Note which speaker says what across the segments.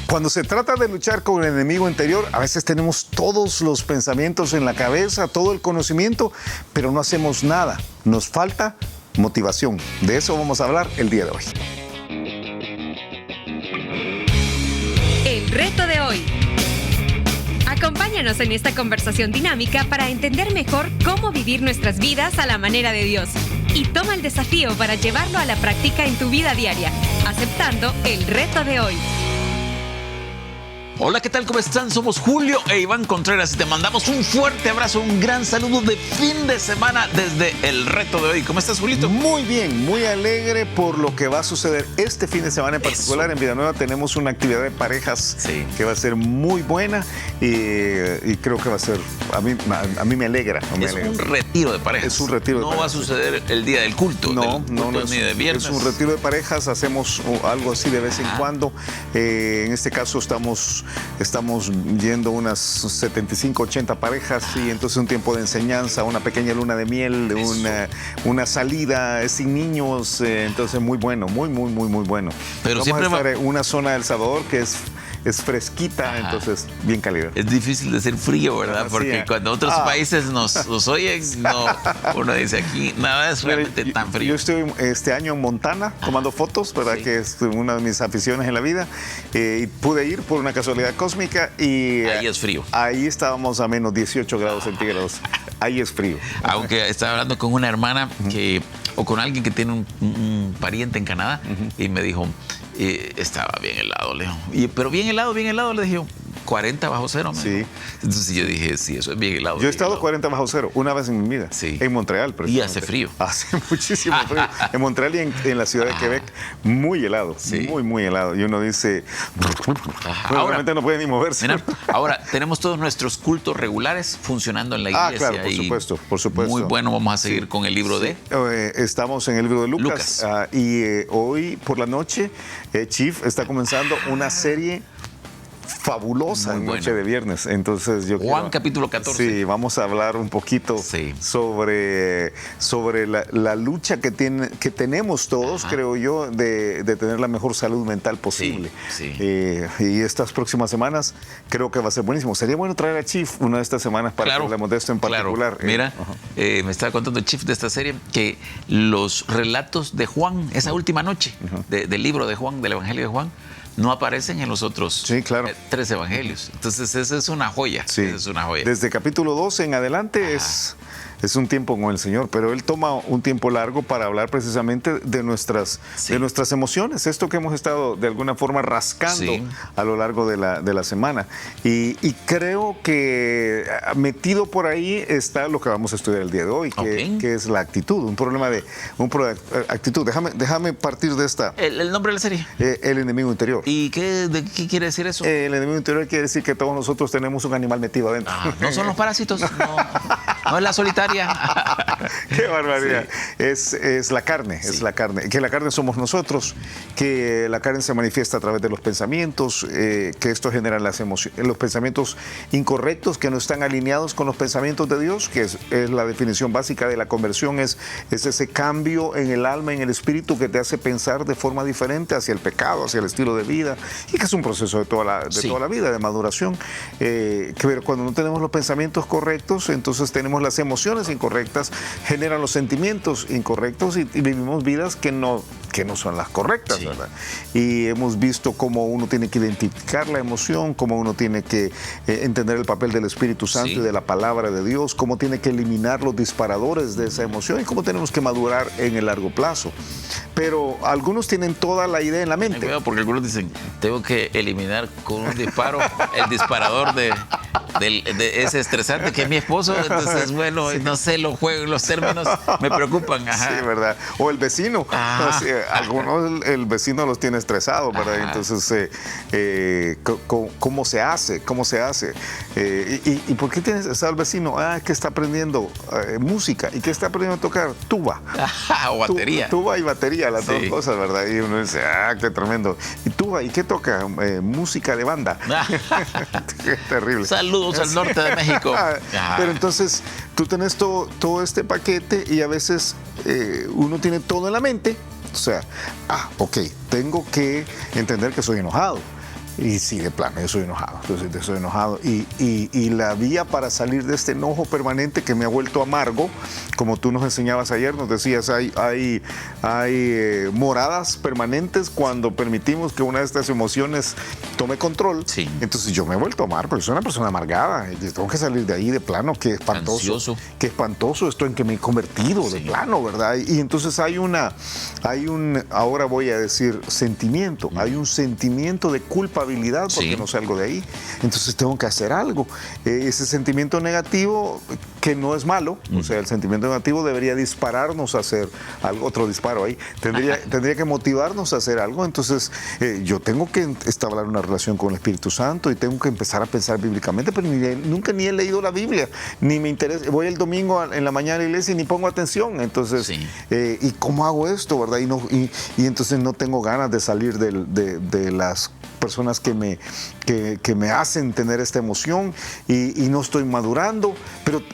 Speaker 1: Cuando se trata de luchar con el enemigo interior, a veces tenemos todos los pensamientos en la cabeza, todo el conocimiento, pero no hacemos nada. Nos falta motivación. De eso vamos a hablar el día de hoy.
Speaker 2: El reto de hoy. Acompáñanos en esta conversación dinámica para entender mejor cómo vivir nuestras vidas a la manera de Dios. Y toma el desafío para llevarlo a la práctica en tu vida diaria, aceptando el reto de hoy.
Speaker 3: Hola, ¿qué tal? ¿Cómo están? Somos Julio e Iván Contreras y te mandamos un fuerte abrazo, un gran saludo de fin de semana desde el reto de hoy. ¿Cómo estás, Julito?
Speaker 1: Muy bien, muy alegre por lo que va a suceder este fin de semana en particular. En Villanueva tenemos una actividad de parejas que va a ser muy buena y creo que va a ser, a mí me alegra.
Speaker 3: Un retiro de parejas.
Speaker 1: Es un retiro de parejas.
Speaker 3: No va a suceder el día del culto.
Speaker 1: No,
Speaker 3: ni de viernes.
Speaker 1: Es un retiro de parejas, hacemos algo así de vez en cuando. En este caso estamos yendo unas 75, 80 parejas y entonces un tiempo de enseñanza, una pequeña luna de miel, una salida sin niños, entonces muy bueno, muy bueno.
Speaker 3: Pero
Speaker 1: vamos a estar en una zona del Salvador que es fresquita, entonces bien cálida.
Speaker 3: Es difícil decir frío, ¿verdad? Porque cuando otros países nos oyen, uno dice aquí, nada es realmente tan frío.
Speaker 1: Yo estoy este año en Montana tomando fotos, ¿verdad? Que es una de mis aficiones en la vida. Y pude ir por una casualidad cósmica y...
Speaker 3: Ahí es frío.
Speaker 1: Ahí estábamos a menos 18 grados centígrados. Ahí es frío.
Speaker 3: Aunque estaba hablando con una hermana o con alguien que tiene un pariente en Canadá y me dijo... estaba bien helado, Leo. Pero bien helado, le dije, 40 bajo cero.
Speaker 1: Sí.
Speaker 3: Entonces yo dije, sí, eso es bien helado.
Speaker 1: Yo he estado 40 bajo cero una vez en mi vida.
Speaker 3: Sí.
Speaker 1: En Montreal,
Speaker 3: y hace frío.
Speaker 1: Hace muchísimo frío. En Montreal y en la ciudad de Quebec, muy helado. Sí. Muy helado. Y uno dice, realmente no puede ni moverse.
Speaker 3: Mira, ahora, tenemos todos nuestros cultos regulares funcionando en la iglesia.
Speaker 1: Claro, por supuesto.
Speaker 3: Muy bueno, vamos a seguir con el libro de...
Speaker 1: Estamos en el libro de Lucas. Y hoy por la noche, Chief está comenzando una serie fabulosa en Noche de Viernes. Entonces
Speaker 3: Juan capítulo 14.
Speaker 1: Sí, vamos a hablar un poquito sobre la lucha que tenemos todos, creo yo, de tener la mejor salud mental posible. Y estas próximas semanas creo que va a ser buenísimo. Sería bueno traer a Chief una de estas semanas para que hablemos de esto en particular.
Speaker 3: Mira, me estaba contando el Chief de esta serie que los relatos de Juan, esa última noche del libro de Juan, del Evangelio de Juan, no aparecen en los otros 3 evangelios. Entonces, esa es una joya.
Speaker 1: Sí.
Speaker 3: Esa es una joya.
Speaker 1: Desde capítulo 12 en adelante es un tiempo con el Señor, pero Él toma un tiempo largo para hablar precisamente de nuestras emociones, esto que hemos estado de alguna forma rascando a lo largo de la semana. Y creo que metido por ahí está lo que vamos a estudiar el día de hoy, que es la actitud, un problema de actitud. Déjame partir de esta.
Speaker 3: ¿El nombre de la serie?
Speaker 1: El enemigo interior.
Speaker 3: ¿Y qué quiere decir eso?
Speaker 1: El enemigo interior quiere decir que todos nosotros tenemos un animal metido adentro.
Speaker 3: No son los parásitos, no es la solitaria.
Speaker 1: Qué barbaridad. Es la carne, es la carne. Que la carne somos nosotros, que la carne se manifiesta a través de los pensamientos, que esto genera las emociones, los pensamientos incorrectos que no están alineados con los pensamientos de Dios, que es la definición básica de la conversión, es ese cambio en el alma, en el espíritu que te hace pensar de forma diferente hacia el pecado, hacia el estilo de vida, y que es un proceso de toda la vida, de maduración. Que cuando no tenemos los pensamientos correctos, entonces tenemos las emociones incorrectas, generan los sentimientos incorrectos y vivimos vidas que no son las correctas, ¿verdad? Y hemos visto cómo uno tiene que identificar la emoción, cómo uno tiene que entender el papel del Espíritu Santo y de la palabra de Dios, cómo tiene que eliminar los disparadores de esa emoción y cómo tenemos que madurar en el largo plazo. Pero algunos tienen toda la idea en la mente.
Speaker 3: Porque algunos dicen, tengo que eliminar con un disparo el disparador de ese estresante que es mi esposo. Entonces, bueno, no sé, los términos me preocupan.
Speaker 1: Sí, ¿verdad? O el vecino. Algunos el vecino los tiene estresados, ¿verdad? Entonces, ¿cómo se hace? ¿Y por qué tiene estresado el vecino? Es que está aprendiendo música. ¿Y qué está aprendiendo a tocar? Tuba.
Speaker 3: O batería.
Speaker 1: Tuba y batería, las dos cosas, ¿verdad? Y uno dice, qué tremendo. ¿Y tuba? ¿Y qué toca? Música de banda. Qué terrible.
Speaker 3: Saludos al norte de México.
Speaker 1: Pero entonces, tú tenés todo este paquete y a veces uno tiene todo en la mente. O sea, ok, tengo que entender que soy enojado. Y sí, de plano, yo soy enojado. Entonces, soy enojado. Y la vía para salir de este enojo permanente que me ha vuelto amargo, como tú nos enseñabas ayer, nos decías, hay moradas permanentes cuando permitimos que una de estas emociones tome control.
Speaker 3: Sí.
Speaker 1: Entonces yo me he vuelto amargo, soy una persona amargada. Y tengo que salir de ahí de plano, qué espantoso.
Speaker 3: Ansioso.
Speaker 1: Qué espantoso esto en que me he convertido, sí, de plano, ¿verdad? Y entonces ahora voy a decir sentimiento, hay un sentimiento de culpabilidad porque
Speaker 3: sí,
Speaker 1: no salgo de ahí. Entonces tengo que hacer algo. Ese sentimiento negativo, que no es malo, o sea, el sentimiento negativo debería dispararnos a hacer algo, otro disparo ahí, tendría que motivarnos a hacer algo. Entonces yo tengo que establecer una relación con el Espíritu Santo y tengo que empezar a pensar bíblicamente, pero nunca ni he leído la Biblia, ni me interesa. Voy el domingo en la mañana a la iglesia y ni pongo atención. Entonces,
Speaker 3: sí,
Speaker 1: ¿y cómo hago esto, verdad? Y entonces no tengo ganas de salir de las personas que me hacen tener esta emoción y no estoy madurando,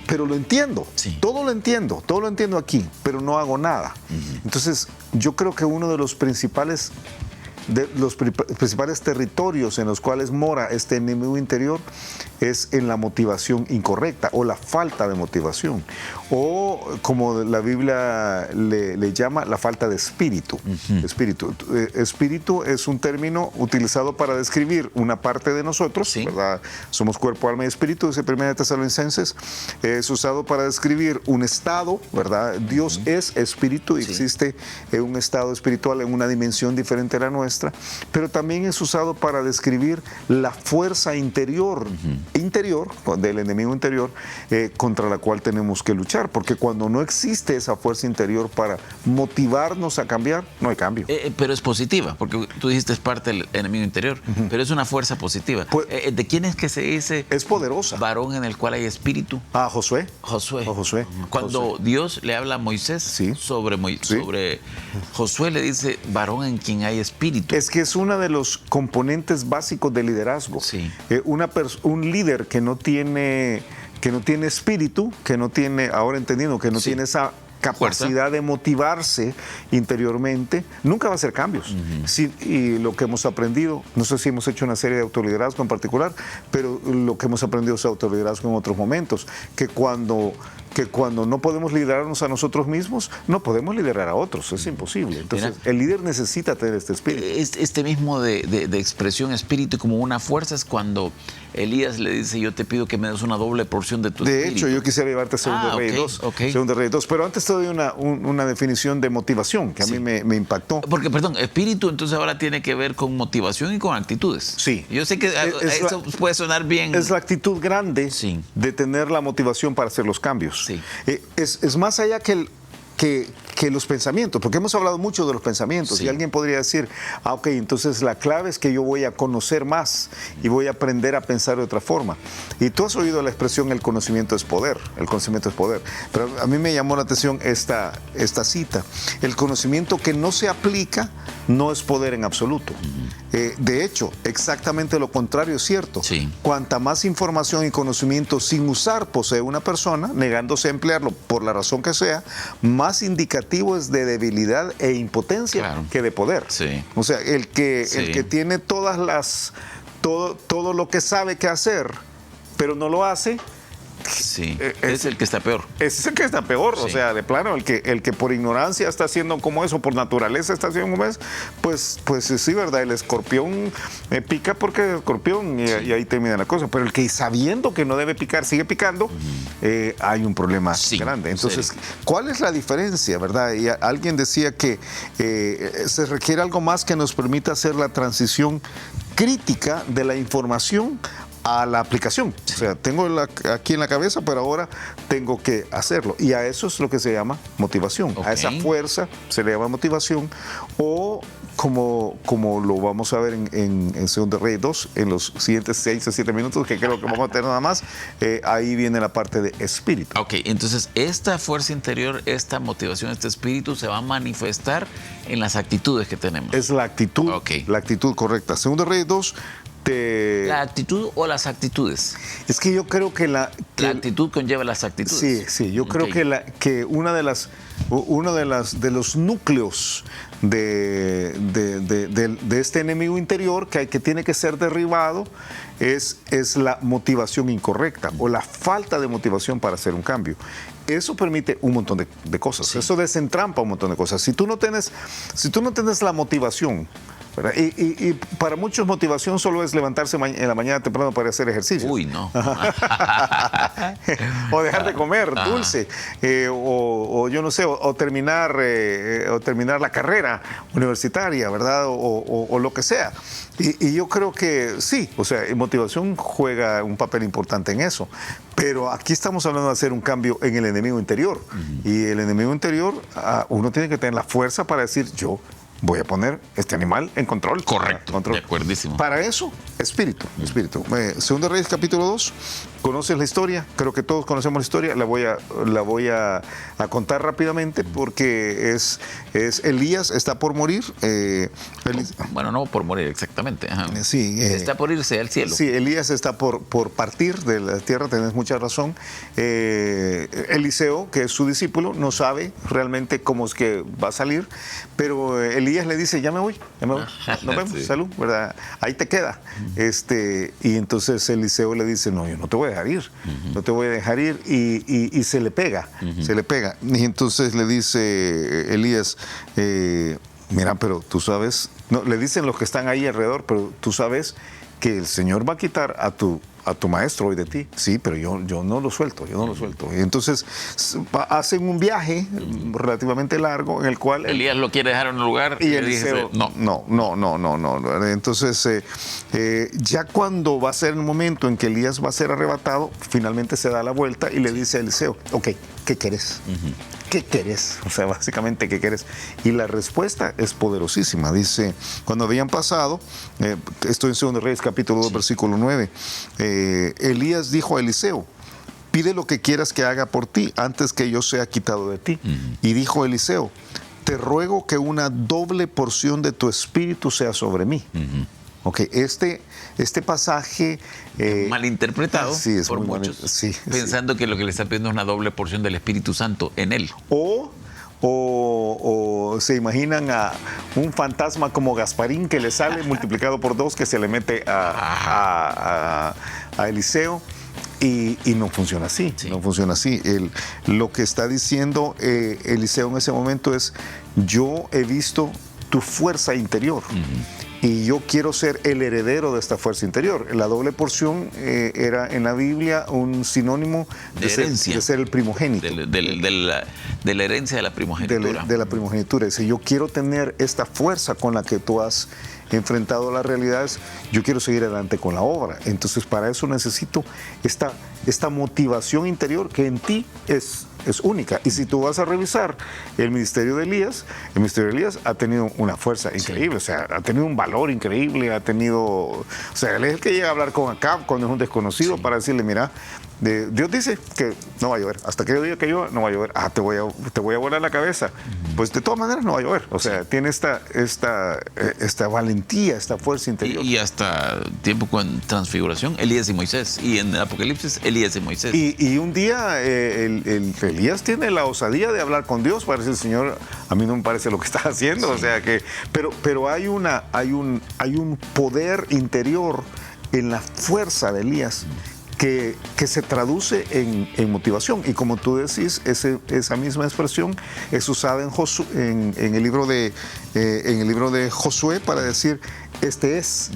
Speaker 1: pero lo entiendo,
Speaker 3: sí,
Speaker 1: todo lo entiendo aquí, pero no hago nada. Entonces yo creo que uno de los principales territorios en los cuales mora este enemigo interior es en la motivación incorrecta o la falta de motivación, o como la Biblia le llama, la falta de espíritu. Espíritu es un término utilizado para describir una parte de nosotros, sí, ¿verdad? Somos cuerpo, alma y espíritu, dice 1 Tesalonicenses. Es usado para describir un estado, ¿verdad? Dios es espíritu y existe un estado espiritual en una dimensión diferente a la nuestra, pero también es usado para describir la fuerza interior del enemigo interior contra la cual tenemos que luchar, porque cuando no existe esa fuerza interior para motivarnos a cambiar, no hay cambio.
Speaker 3: Pero es positiva, porque tú dijiste es parte del enemigo interior, pero es una fuerza positiva.
Speaker 1: Pues,
Speaker 3: ¿de quién es que se dice?
Speaker 1: Es poderosa.
Speaker 3: Varón en el cual hay espíritu.
Speaker 1: Josué.
Speaker 3: Cuando Dios le habla a Moisés sobre Josué, le dice varón en quien hay espíritu.
Speaker 1: Es que es uno de los componentes básicos del liderazgo.
Speaker 3: Sí.
Speaker 1: Un líder que no tiene espíritu, que no tiene, ahora entendiendo, que no tiene esa capacidad de motivarse interiormente, nunca va a hacer cambios. Y lo que hemos aprendido, no sé si hemos hecho una serie de autoliderazgo en particular, pero lo que hemos aprendido es autoliderazgo en otros momentos, que cuando no podemos liderarnos a nosotros mismos, no podemos liderar a otros, es imposible. Entonces, el líder necesita tener este espíritu.
Speaker 3: Este mismo de expresión espíritu como una fuerza es cuando Elías le dice, yo te pido que me des una doble porción de tu espíritu.
Speaker 1: De hecho, yo quisiera llevarte a Segundo Reyes 2. Segundo Reyes 2. Pero antes te doy una definición de motivación que a mí me impactó.
Speaker 3: Porque, perdón, espíritu entonces ahora tiene que ver con motivación y con actitudes.
Speaker 1: Sí.
Speaker 3: Yo sé que eso puede sonar bien.
Speaker 1: Es la actitud grande de tener la motivación para hacer los cambios.
Speaker 3: Sí.
Speaker 1: Es más allá que los pensamientos, porque hemos hablado mucho de los pensamientos, y alguien podría decir, ok, entonces la clave es que yo voy a conocer más y voy a aprender a pensar de otra forma. Y tú has oído la expresión, el conocimiento es poder, pero a mí me llamó la atención esta cita, el conocimiento que no se aplica no es poder en absoluto. De hecho, exactamente lo contrario es cierto. Cuanta más información y conocimiento sin usar posee una persona, negándose a emplearlo por la razón que sea, más indicativo es de debilidad e impotencia que de poder. O sea, el que tiene todo lo que sabe que hacer, pero no lo hace,
Speaker 3: es el que está peor.
Speaker 1: Es el que está peor, o sea, de plano, el que por ignorancia está haciendo como eso, por naturaleza está haciendo como es, pues sí, ¿verdad? El escorpión pica porque es escorpión y ahí termina la cosa. Pero el que sabiendo que no debe picar, sigue picando, hay un problema grande. Entonces, ¿cuál es la diferencia, verdad? Y alguien decía que se requiere algo más que nos permita hacer la transición crítica de la información a la aplicación. O sea, tengo aquí en la cabeza, pero ahora tengo que hacerlo. Y a eso es lo que se llama motivación. A esa fuerza se le llama motivación, o como lo vamos a ver en Segundo Reyes 2, en los siguientes 6 o 7 minutos, que creo que vamos a tener nada más, ahí viene la parte de espíritu.
Speaker 3: Ok, entonces esta fuerza interior, esta motivación, este espíritu se va a manifestar en las actitudes que tenemos.
Speaker 1: Es la actitud, la actitud correcta. Segundo Reyes 2,
Speaker 3: ¿La actitud o las actitudes?
Speaker 1: Es que yo creo que la
Speaker 3: actitud conlleva las actitudes.
Speaker 1: Sí, yo creo que uno de los núcleos de este enemigo interior que tiene que ser derribado es la motivación incorrecta o la falta de motivación para hacer un cambio. Eso permite un montón de cosas. Sí. Eso desentrampa un montón de cosas. Si tú no tienes la motivación, ¿verdad? Y para muchos motivación solo es levantarse en la mañana temprano para hacer ejercicio.
Speaker 3: Uy, no.
Speaker 1: O dejar de comer dulce. O yo no sé, o terminar la carrera universitaria, ¿verdad? O lo que sea. Y yo creo que sí, o sea, motivación juega un papel importante en eso. Pero aquí estamos hablando de hacer un cambio en el enemigo interior. Y el enemigo interior, uno tiene que tener la fuerza para decir, yo voy a poner este animal en control.
Speaker 3: Correcto, de acuerdísimo.
Speaker 1: Para eso, espíritu. Segundo Reyes, capítulo 2. ¿Conoces la historia? Creo que todos conocemos la historia. La voy a contar rápidamente porque es Elías está por morir.
Speaker 3: Bueno, no por morir exactamente. Ajá.
Speaker 1: Sí,
Speaker 3: está por irse al cielo.
Speaker 1: Sí, Elías está por partir de la tierra, tenés mucha razón. Eliseo, que es su discípulo, no sabe realmente cómo es que va a salir, pero Elías le dice, ya me voy. Nos vemos, sí. Salud, ¿verdad? Ahí te queda. Y entonces Eliseo le dice, no, yo no te voy a dejar ir, no te voy a dejar ir, y se le pega, y entonces le dice Elías, mira, pero tú sabes, no, le dicen los que están ahí alrededor, pero tú sabes que el Señor va a quitar a tu maestro hoy de ti. Sí, pero yo no lo suelto, Y entonces hacen un viaje relativamente largo en el cual
Speaker 3: Elías lo quiere dejar en un lugar
Speaker 1: y Eliseo dice, no. Entonces ya cuando va a ser el momento en que Elías va a ser arrebatado, finalmente se da la vuelta y le dice a Eliseo, ok, ¿qué querés? ¿Qué querés? O sea, básicamente, ¿qué querés? Y la respuesta es poderosísima. Dice, cuando habían pasado, estoy en 2 Reyes, capítulo 2, versículo 9, Elías dijo a Eliseo, pide lo que quieras que haga por ti antes que yo sea quitado de ti. Y dijo Eliseo, te ruego que una doble porción de tu espíritu sea sobre mí. Ok, este pasaje
Speaker 3: malinterpretado por muchos, pensando que lo que le está pidiendo es una doble porción del Espíritu Santo en él.
Speaker 1: O se imaginan a un fantasma como Gasparín que le sale multiplicado por 2 que se le mete a Eliseo. Y no funciona así, no funciona así. Lo que está diciendo Eliseo en ese momento es, yo he visto tu fuerza interior. Y yo quiero ser el heredero de esta fuerza interior. La doble porción era en la Biblia un sinónimo de ser el primogénito.
Speaker 3: De la herencia de la primogenitura.
Speaker 1: De la primogenitura. Dice, yo quiero tener esta fuerza con la que tú has enfrentado las realidades, yo quiero seguir adelante con la obra. Entonces, para eso necesito esta motivación interior que en ti es única. Y si tú vas a revisar el ministerio de Elías ha tenido una fuerza increíble, o sea, ha tenido un valor increíble, o sea, él es el que llega a hablar con Acab cuando es un desconocido para decirle, mira, Dios dice que no va a llover, hasta que yo diga que llueva, no va a llover, te voy a volar la cabeza, pues de todas maneras no va a llover, o sea, tiene esta valentía, esta fuerza interior.
Speaker 3: Y hasta tiempo con transfiguración, Elías y Moisés, y en Apocalipsis, Elías y Moisés.
Speaker 1: Y un día Elías tiene la osadía de hablar con Dios para decir, Señor, a mí no me parece lo que estás haciendo, o sea que, pero hay un poder interior en la fuerza de Elías que se traduce en motivación. Y como tú decís, esa misma expresión es usada en el libro de Josué para decir, este es.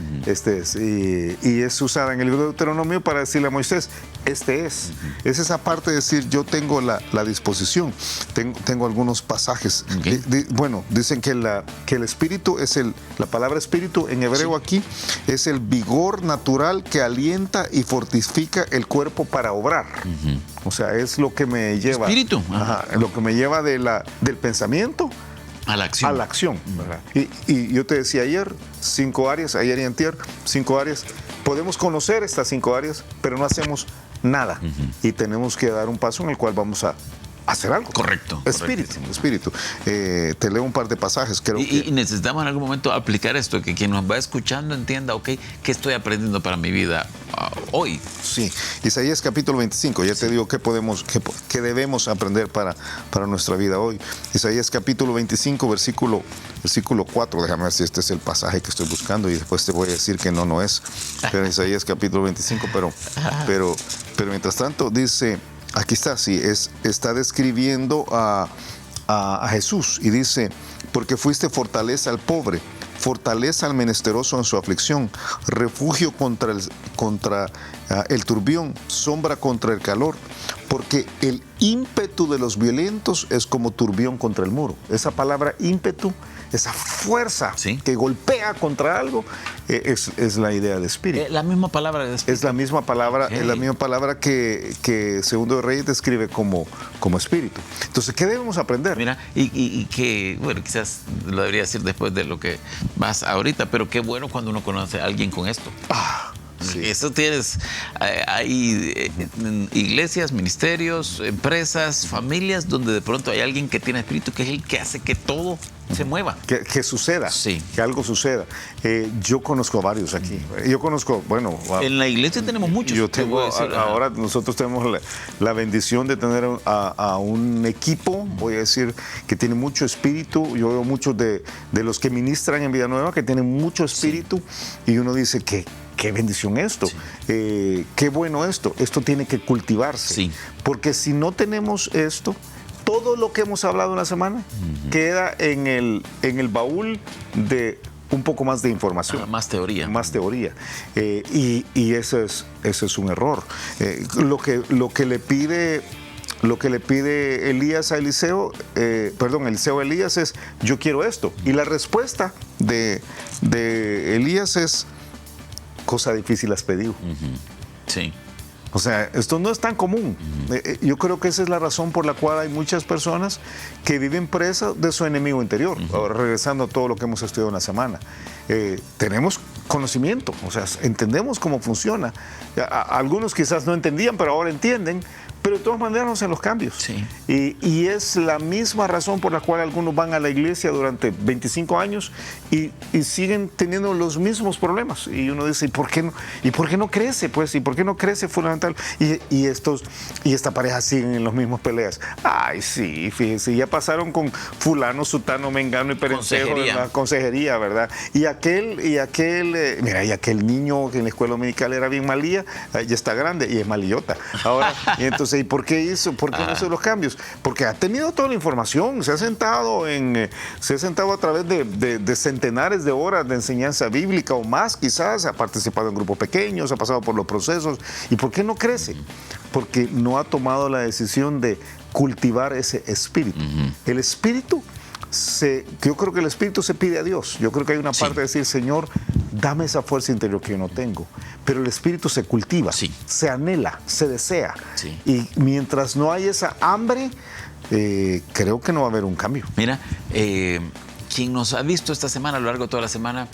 Speaker 1: Y es usada en el libro de Deuteronomio para decirle a Moisés, este es. Es esa parte de decir, yo tengo la disposición. Tengo algunos pasajes. Bueno, dicen que el espíritu es la palabra espíritu en hebreo aquí es el vigor natural que alienta y fortifica el cuerpo para obrar. O sea, es lo que me lleva.
Speaker 3: Espíritu.
Speaker 1: Lo que me lleva del pensamiento
Speaker 3: a la acción.
Speaker 1: ¿Verdad? Y yo te decía ayer y antier, 5 áreas. Podemos conocer estas 5 áreas, pero no hacemos nada. Y tenemos que dar un paso en el cual vamos a hacer algo.
Speaker 3: Correcto.
Speaker 1: Espíritu. Te leo un par de pasajes.
Speaker 3: Y necesitamos en algún momento aplicar esto, que quien nos va escuchando entienda, ok, ¿qué estoy aprendiendo para mi vida hoy?
Speaker 1: Sí, Isaías capítulo 25, ya te digo qué debemos aprender para nuestra vida hoy. Isaías capítulo 25, versículo 4, déjame ver si este es el pasaje que estoy buscando y después te voy a decir que no es. Pero Isaías capítulo 25, pero mientras tanto dice, aquí está, sí, está describiendo a Jesús y dice, porque fuiste fortaleza al pobre, fortaleza al menesteroso en su aflicción, refugio contra el turbión, sombra contra el calor, porque el ímpetu de los violentos es como turbión contra el muro. Esa palabra ímpetu, esa fuerza que golpea contra algo, es la idea de espíritu.
Speaker 3: La misma palabra de espíritu.
Speaker 1: Es la misma palabra que Segundo de Reyes describe como espíritu. Entonces, ¿qué debemos aprender?
Speaker 3: Mira, y que, bueno, quizás lo debería decir después de lo que vas ahorita, pero qué bueno cuando uno conoce a alguien con esto. Sí. Eso tienes, hay iglesias, ministerios, empresas, familias, donde de pronto hay alguien que tiene espíritu, que es el que hace que todo se mueva.
Speaker 1: Que suceda, que algo suceda. Yo conozco a varios aquí. Yo conozco, bueno...
Speaker 3: En la iglesia tenemos muchos.
Speaker 1: Yo tengo, ahora nosotros tenemos la bendición de tener a un equipo, voy a decir, que tiene mucho espíritu. Yo veo muchos de los que ministran en Vida Nueva que tienen mucho espíritu y uno dice que... Qué bendición esto, qué bueno esto tiene que cultivarse, porque si no tenemos esto, todo lo que hemos hablado en la semana queda en el baúl de un poco más de información.
Speaker 3: Más teoría.
Speaker 1: Y ese es un error. Lo que le pide Elías a Eliseo, Eliseo a Elías es, yo quiero esto. Y la respuesta de Elías es, cosa difícil has pedido.
Speaker 3: Sí.
Speaker 1: O sea, esto no es tan común. Yo creo que esa es la razón por la cual hay muchas personas que viven presas de su enemigo interior. Ahora, regresando a todo lo que hemos estudiado en la semana. Tenemos conocimiento, o sea, entendemos cómo funciona. Algunos quizás no entendían, pero ahora entienden. Pero de todas maneras no hacen los cambios.
Speaker 3: Sí.
Speaker 1: Y es la misma razón por la cual algunos van a la iglesia durante 25 años y siguen teniendo los mismos problemas. Y uno dice, ¿y por qué no crece? Pues, ¿y por qué no crece fundamental? Y esta pareja siguen en los mismos peleas. Ay, sí, fíjese, ya pasaron con fulano, sutano, mengano y perencejo en la consejería, ¿verdad? Y aquel niño que en la escuela dominical era bien malía, ya está grande y es malillota. Ahora, y entonces, ¿y por qué no hizo los cambios? Porque ha tenido toda la información, se ha sentado a través de centenares de horas de enseñanza bíblica o más, quizás, ha participado en grupos pequeños, ha pasado por los procesos. ¿Y por qué no crece? Porque no ha tomado la decisión de cultivar ese espíritu. El espíritu, yo creo que el espíritu se pide a Dios. Yo creo que hay una parte de decir, Señor, dame esa fuerza interior que yo no tengo. Pero el espíritu se cultiva, se anhela, se desea. Y mientras no hay esa hambre, creo que no va a haber un cambio.
Speaker 3: Mira, quien nos ha visto esta semana, a lo largo de toda la semana,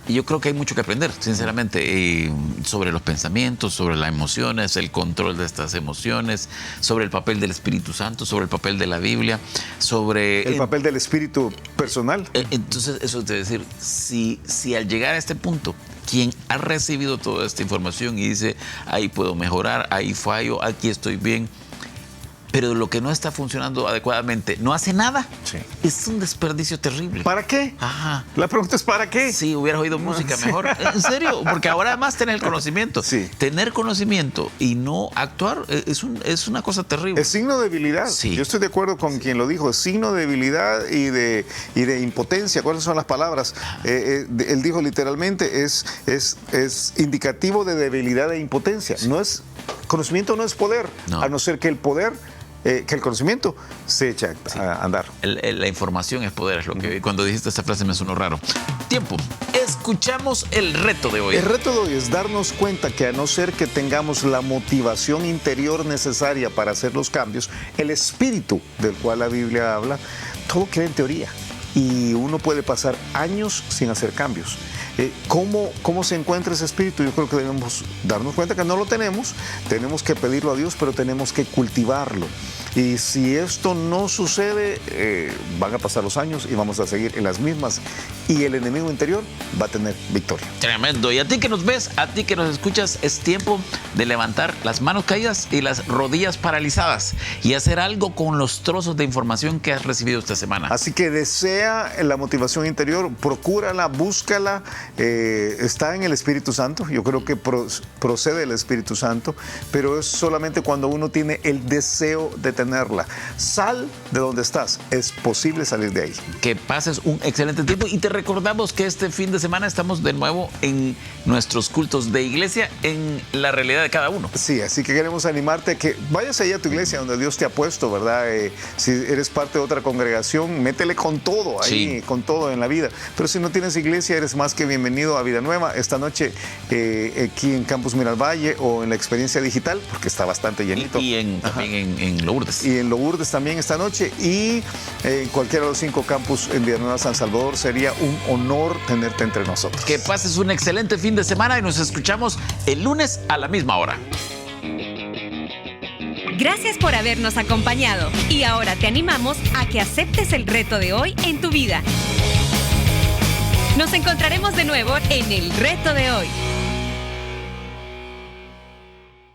Speaker 3: yo creo que hay mucho que aprender, sinceramente, sobre los pensamientos, sobre las emociones, el control de estas emociones, sobre el papel del Espíritu Santo, sobre el papel de la Biblia, sobre...
Speaker 1: El papel del espíritu personal.
Speaker 3: Entonces, eso es decir, si al llegar a este punto, quien ha recibido toda esta información y dice, ahí puedo mejorar, ahí fallo, aquí estoy bien, pero lo que no está funcionando adecuadamente no hace nada, es un desperdicio terrible.
Speaker 1: ¿Para qué?
Speaker 3: Ajá.
Speaker 1: La pregunta es ¿para qué?
Speaker 3: Sí, hubieras oído música mejor. En serio, porque ahora además tenés el conocimiento. Tener conocimiento y no actuar es una cosa terrible.
Speaker 1: Es signo de debilidad. Yo estoy de acuerdo con quien lo dijo. Es signo de debilidad y de impotencia. ¿Cuáles son las palabras? Él dijo literalmente, es indicativo de debilidad e impotencia. Conocimiento no es poder, a no ser que el poder... que el conocimiento se echa a andar.
Speaker 3: La información es poder, es lo que cuando dijiste esta frase me sonó raro. Tiempo. Escuchamos el reto de hoy.
Speaker 1: El reto de hoy es darnos cuenta que a no ser que tengamos la motivación interior necesaria para hacer los cambios, el espíritu del cual la Biblia habla, todo queda en teoría. Y uno puede pasar años sin hacer cambios. ¿Cómo se encuentra ese espíritu? Yo creo que debemos darnos cuenta que no lo tenemos que pedirlo a Dios, pero tenemos que cultivarlo. Y si esto no sucede, van a pasar los años y vamos a seguir en las mismas. Y el enemigo interior va a tener victoria.
Speaker 3: Tremendo. Y a ti que nos ves, a ti que nos escuchas, es tiempo de levantar las manos caídas y las rodillas paralizadas y hacer algo con los trozos de información que has recibido esta semana.
Speaker 1: Así que desea la motivación interior, procúrala, búscala. Está en el Espíritu Santo. Yo creo que procede del Espíritu Santo, pero es solamente cuando uno tiene el deseo de tenerla. Sal de donde estás. Es posible salir de ahí.
Speaker 3: Que pases un excelente tiempo y te recordamos que este fin de semana estamos de nuevo en nuestros cultos de iglesia en la realidad de cada uno.
Speaker 1: Sí, así que queremos animarte a que vayas allá a tu iglesia donde Dios te ha puesto, ¿verdad? Si eres parte de otra congregación, métele con todo ahí, con todo en la vida. Pero si no tienes iglesia, eres más que bienvenido a Vida Nueva esta noche aquí en Campus Miralvalle o en la experiencia digital, porque está bastante llenito.
Speaker 3: Y también en Lourdes.
Speaker 1: Y en Lourdes también esta noche. Y en cualquiera de los 5 campus en Vida Nueva San Salvador. Sería un honor tenerte entre nosotros.
Speaker 3: Que pases un excelente fin de semana y nos escuchamos el lunes a la misma hora.
Speaker 2: Gracias por habernos acompañado y ahora te animamos a que aceptes el reto de hoy en tu vida. Nos encontraremos de nuevo en el reto de hoy.